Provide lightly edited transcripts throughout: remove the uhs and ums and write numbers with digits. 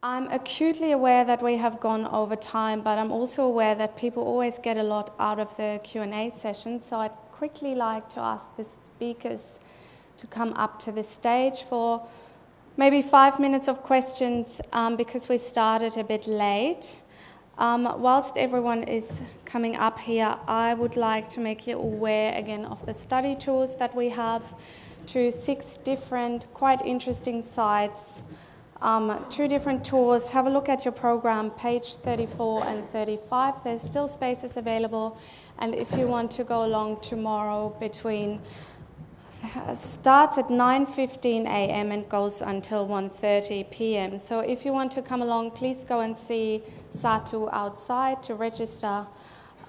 I'm acutely aware that we have gone over time, but I'm also aware that people always get a lot out of the Q&A session, so I'd quickly like to ask the speakers to come up to the stage for maybe 5 minutes of questions because we started a bit late. Whilst everyone is coming up here, I would like to make you aware again of the study tours that we have to 6 different, quite interesting sites. 2 different tours. Have a look at your program, page 34 and 35. There's still spaces available. And if you want to go along tomorrow starts at 9:15 a.m. and goes until 1:30 p.m. So if you want to come along, please go and see Satu outside to register.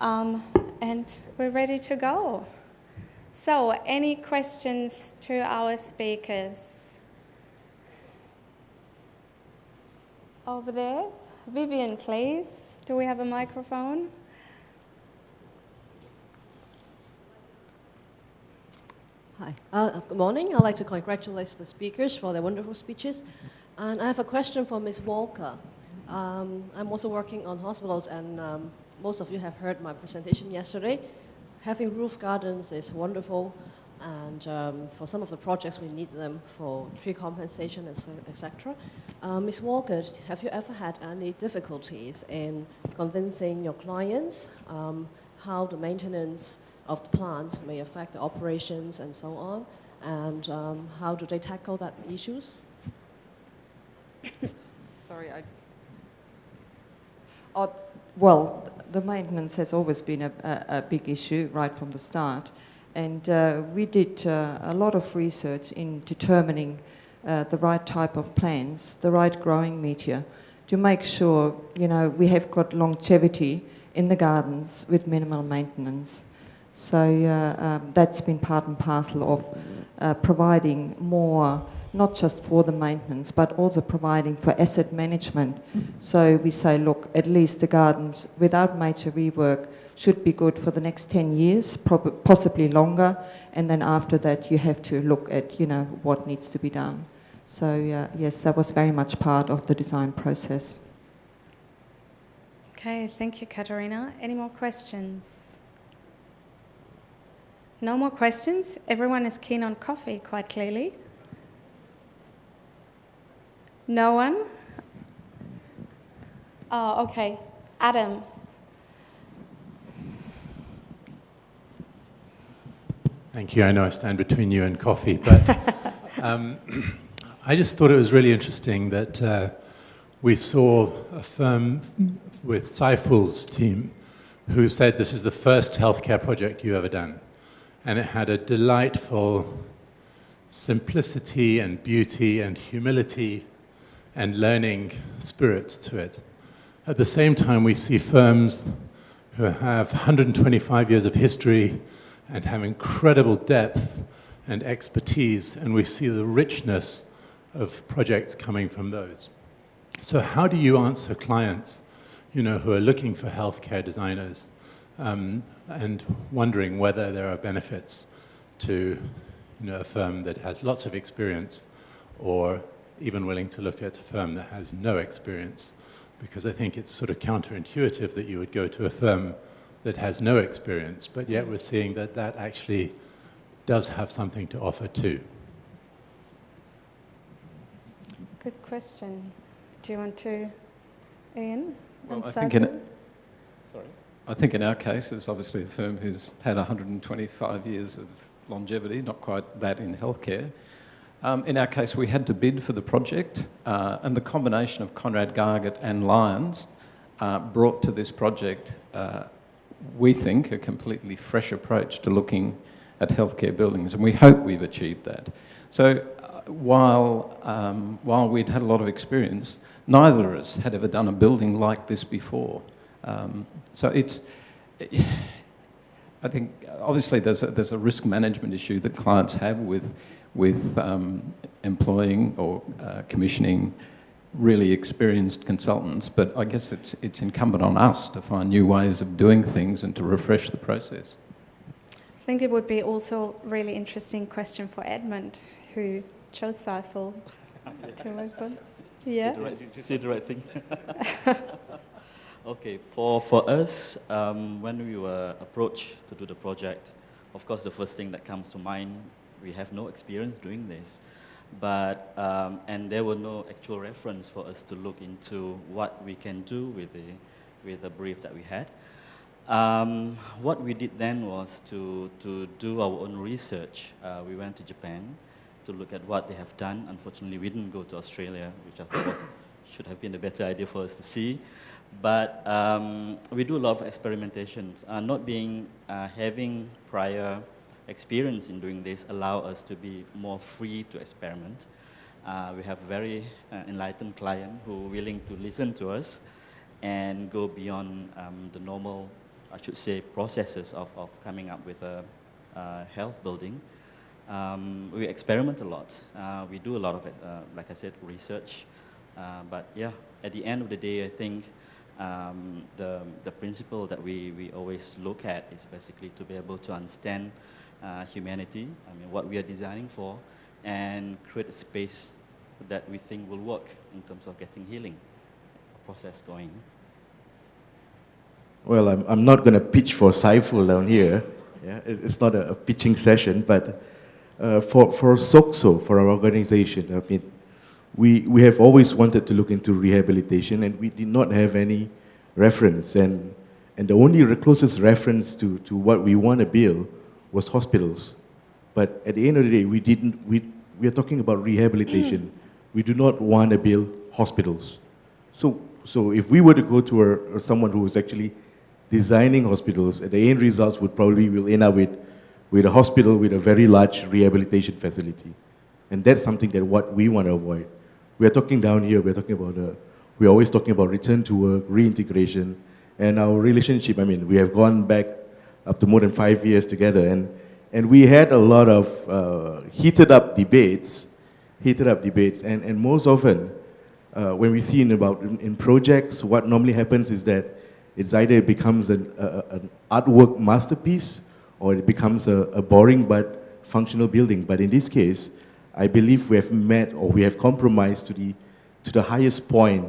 And we're ready to go. So any questions to our speakers? Over there. Vivian, please. Do we have a microphone? Hi. Good morning. I'd like to congratulate the speakers for their wonderful speeches. And I have a question for Ms. Walker. I'm also working on hospitals, and most of you have heard my presentation yesterday. Having roof gardens is wonderful, and for some of the projects we need them for tree compensation, etc. Ms. Walker, have you ever had any difficulties in convincing your clients how the maintenance of the plants may affect the operations and so on, and how do they tackle that issues? Sorry, well, the maintenance has always been a big issue right from the start. And we did a lot of research in determining the right type of plants, the right growing media, to make sure, we have got longevity in the gardens with minimal maintenance. So that's been part and parcel of providing more, not just for the maintenance, but also providing for asset management. So we say, look, at least the gardens without major rework should be good for the next 10 years, possibly longer, and then after that you have to look at, what needs to be done. So yes, that was very much part of the design process. Okay, thank you, Katarina. Any more questions? No more questions? Everyone is keen on coffee, quite clearly. No one? Oh, okay. Adam. Thank you. I know I stand between you and coffee, but I just thought it was really interesting that we saw a firm with Saiful's team who said this is the first healthcare project you've ever done. And it had a delightful simplicity and beauty and humility and learning spirit to it. At the same time, we see firms who have 125 years of history and have incredible depth and expertise, and we see the richness of projects coming from those. So how do you answer clients, who are looking for healthcare designers and wondering whether there are benefits to a firm that has lots of experience, or even willing to look at a firm that has no experience? Because I think it's sort of counterintuitive that you would go to a firm that has no experience, but yet we're seeing that that actually does have something to offer too. Good question. Do you want to, Ian? Well, I think in our case, it's obviously a firm who's had 125 years of longevity, not quite that in healthcare. In our case, we had to bid for the project, and the combination of Conrad Gargett and Lyons brought to this project, we think, a completely fresh approach to looking at healthcare buildings, and we hope we've achieved that. So while we'd had a lot of experience, neither of us had ever done a building like this before. So it's, I think, obviously there's a risk management issue that clients have with employing or commissioning really experienced consultants, but I guess it's incumbent on us to find new ways of doing things and to refresh the process. I think it would be also a really interesting question for Edmund, who chose Saiful to work with. Yeah. Say the right thing. Okay, for us, when we were approached to do the project, of course, the first thing that comes to mind, we have no experience doing this, but and there were no actual reference for us to look into what we can do with the brief that we had. What we did then was to do our own research. We went to Japan to look at what they have done. Unfortunately, we didn't go to Australia, which I thought should have been a better idea for us to see. But we do a lot of experimentations. Having prior experience in doing this allow us to be more free to experiment. We have a very enlightened client who are willing to listen to us and go beyond the normal, I should say, processes of coming up with a health building. We experiment a lot. We do a lot of, like I said, research. But yeah, at the end of the day, I think the principle that we always look at is basically to be able to understand humanity, what we are designing for, and create a space that we think will work in terms of getting healing process going. Well, I'm not going to pitch for Saiful down here. Yeah, it's not a pitching session, but for SOCSO, for our organization, we have always wanted to look into rehabilitation, and we did not have any reference. And the only closest reference to what we want to build was hospitals. But at the end of the day, we are talking about rehabilitation. We do not want to build hospitals. So if we were to go to someone who is actually designing hospitals, the end results will end up with a hospital with a very large rehabilitation facility. And that's something that what we want to avoid. We are talking down here, we're always talking about return to work, reintegration, and our relationship. We have gone back up to more than 5 years together, and we had a lot of heated up debates, and most often, when we see in projects, what normally happens is that it's either it becomes an artwork masterpiece, or it becomes a boring but functional building. But in this case, I believe we have met, or we have compromised to the highest point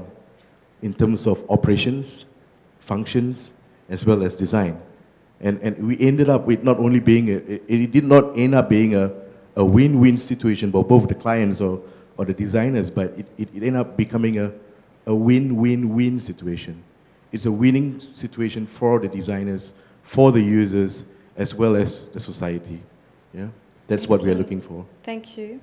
in terms of operations, functions, as well as design. And we ended up with not only being, it did not end up being a win-win situation for both the clients or the designers, but it ended up becoming a win-win-win situation. It's a winning situation for the designers, for the users, as well as the society. Yeah, that's what we are looking for. Thank you.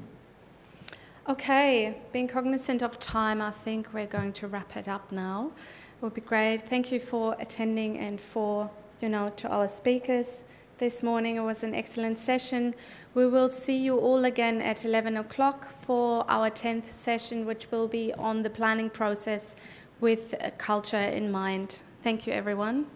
Okay, being cognizant of time, I think we're going to wrap it up now. It would be great. Thank you for attending, and for, to our speakers this morning. It was an excellent session. We will see you all again at 11 o'clock for our 10th session, which will be on the planning process with culture in mind. Thank you, everyone.